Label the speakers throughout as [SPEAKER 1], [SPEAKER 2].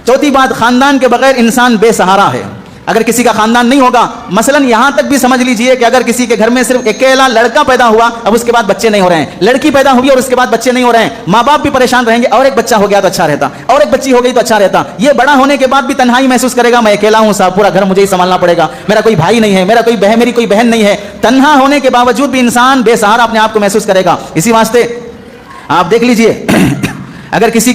[SPEAKER 1] چوتھی بات، خاندان کے بغیر انسان بے سہارا ہے. اگر کسی کا خاندان نہیں ہوگا، مثلا یہاں تک بھی سمجھ لیجئے کہ اگر کسی کے گھر میں صرف اکیلا لڑکا پیدا ہوا، اب اس کے بعد بچے نہیں ہو رہے ہیں، لڑکی پیدا ہوئی اور اس کے بعد بچے نہیں ہو رہے ہیں، ماں باپ بھی پریشان رہیں گے، اور ایک بچہ ہو گیا تو اچھا رہتا، اور ایک بچی ہو گئی تو اچھا رہتا. یہ بڑا ہونے کے بعد بھی تنہائی محسوس کرے گا، میں اکیلا ہوں صاحب، پورا گھر مجھے ہی سنبھالنا پڑے گا، میرا کوئی بھائی نہیں ہے، میری کوئی بہن نہیں ہے. تنہا ہونے کے باوجود بھی انسان بے سہارا اپنے آپ کو محسوس کرے گا. اسی واسطے آپ دیکھ لیجئے، اگر کسی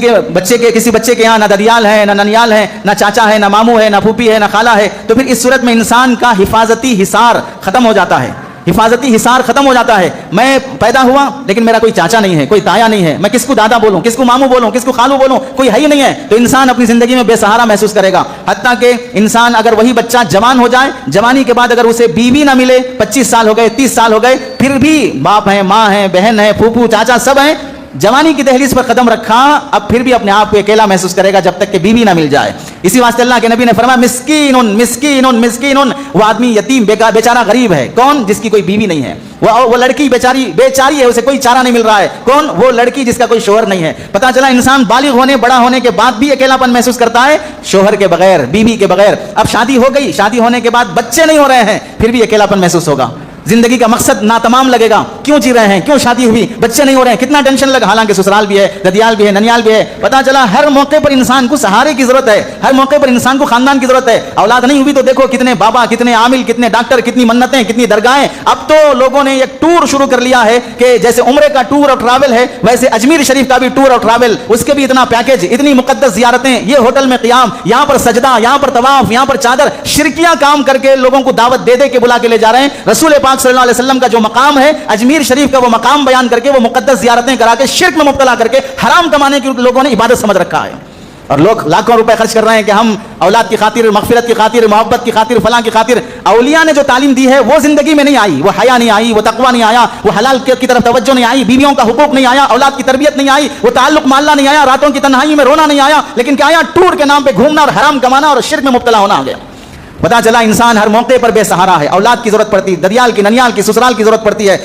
[SPEAKER 1] بچے کے یہاں نہ ددیال ہے، نہ ننیال ہے، نہ چاچا ہے، نہ ماموں ہے، نہ پھوپھی ہے، نہ خالہ ہے، تو پھر اس صورت میں انسان کا حفاظتی حصار ختم ہو جاتا ہے. حفاظتی حصار ختم ہو جاتا ہے. میں پیدا ہوا لیکن میرا کوئی چاچا نہیں ہے، کوئی تایا نہیں ہے، میں کس کو دادا بولوں، کس کو ماموں بولوں، کس کو خالو بولوں، کوئی ہے ہی نہیں ہے. تو انسان اپنی زندگی میں بے سہارا محسوس کرے گا. حتیٰ کہ انسان اگر وہی بچہ جوان ہو جائے، جوانی کے بعد اگر اسے بیوی نہ ملے، 25 سال ہو گئے، 30 سال ہو گئے، پھر بھی باپ ہیں، ماں ہیں، بہن ہے، پھوپھو چاچا سب ہیں، جوانی کی دہلیز پر قدم رکھا، اب پھر بھی اپنے آپ کو اکیلا محسوس کرے گا جب تک کہ بیوی نہ مل جائے. اسی واسطے اللہ کے نبی نے فرمایا مسکین مسکین مسکین، وہ آدمی یتیم بیچارہ غریب ہے. کون؟ جس کی کوئی بیوی نہیں ہے. وہ لڑکی بیچاری ہے، اسے کوئی چارہ نہیں مل رہا ہے. کون؟ وہ لڑکی جس کا کوئی شوہر نہیں ہے. پتا چلا انسان بالغ ہونے، بڑا ہونے کے بعد بھی اکیلاپن محسوس کرتا ہے، شوہر کے بغیر، بیوی کے بغیر. اب شادی ہو گئی، شادی ہونے کے بعد بچے نہیں ہو رہے ہیں، پھر بھی اکیلاپن محسوس ہوگا. زندگی کا مقصد ناتمام لگے گا. کیوں جی رہے ہیں، کیوں شادی ہوئی، بچے نہیں ہو رہے ہیں، کتنا ٹینشن لگا. حالانکہ سسرال بھی ہے، ددیال بھی ہے، ننیال بھی ہے. پتا چلا ہر موقع پر انسان کو سہارے کی ضرورت ہے، ہر موقع پر انسان کو خاندان کی ضرورت ہے. اولاد نہیں ہوئی تو دیکھو کتنے بابا، کتنے عامل، کتنے ڈاکٹر، کتنی منتیں، کتنی درگاہیں. اب تو لوگوں نے ایک ٹور شروع کر لیا ہے کہ جیسے عمرے کا ٹور اور ٹریول ہے، ویسے اجمیر شریف کا بھی ٹور اور ٹریول، اس کے بھی اتنا پیکیج، اتنی مقدس زیارتیں، یہ ہوٹل میں قیام، یہاں پر سجدہ، یہاں پر طواف، یہاں پر چادر، شرکیاں کام کر کے لوگوں کو دعوت دے دے کے بلا کے لے جا رہے ہیں. رسول پاک صلی اللہ علیہ وسلم کا جو مقام ہے اجمیر شریف کا، وہ مقام بیان کر کے، وہ مقدس زیارتیں کرا کے شرک میں مبتلا کر کے حرام کمانے کی لوگوں نے عبادت سمجھ رکھا ہے. اور لوگ لاکھوں روپے خرچ کر رہے ہیں کہ ہم اولاد کی خاطر، مغفرت کی خاطر، محبت کی خاطر، فلاں کی خاطر. اولیاء نے جو تعلیم دی ہے وہ زندگی میں نہیں آئی، وہ حیا نہیں آئی، وہ تقویٰ نہیں آیا، وہ حلال کی طرف توجہ نہیں آئی، بیویوں کا حقوق نہیں آیا، اولاد کی تربیت نہیں آئی، وہ تعلق معلّہ نہیں آیا، راتوں کی تنہائی میں رونا نہیں آیا. لیکن کیا آیا؟ ٹور کے نام پہ گھومنا اور حرام کمانا اور شرک میں مبتلا ہونا آ گیا. پتا چلا انسان ہر موقع پر بے سہارا ہے. اولاد کی ضرورت پڑتی، ددیال کی، ننیال کی، سسرال کی ضرورت پڑتی ہے.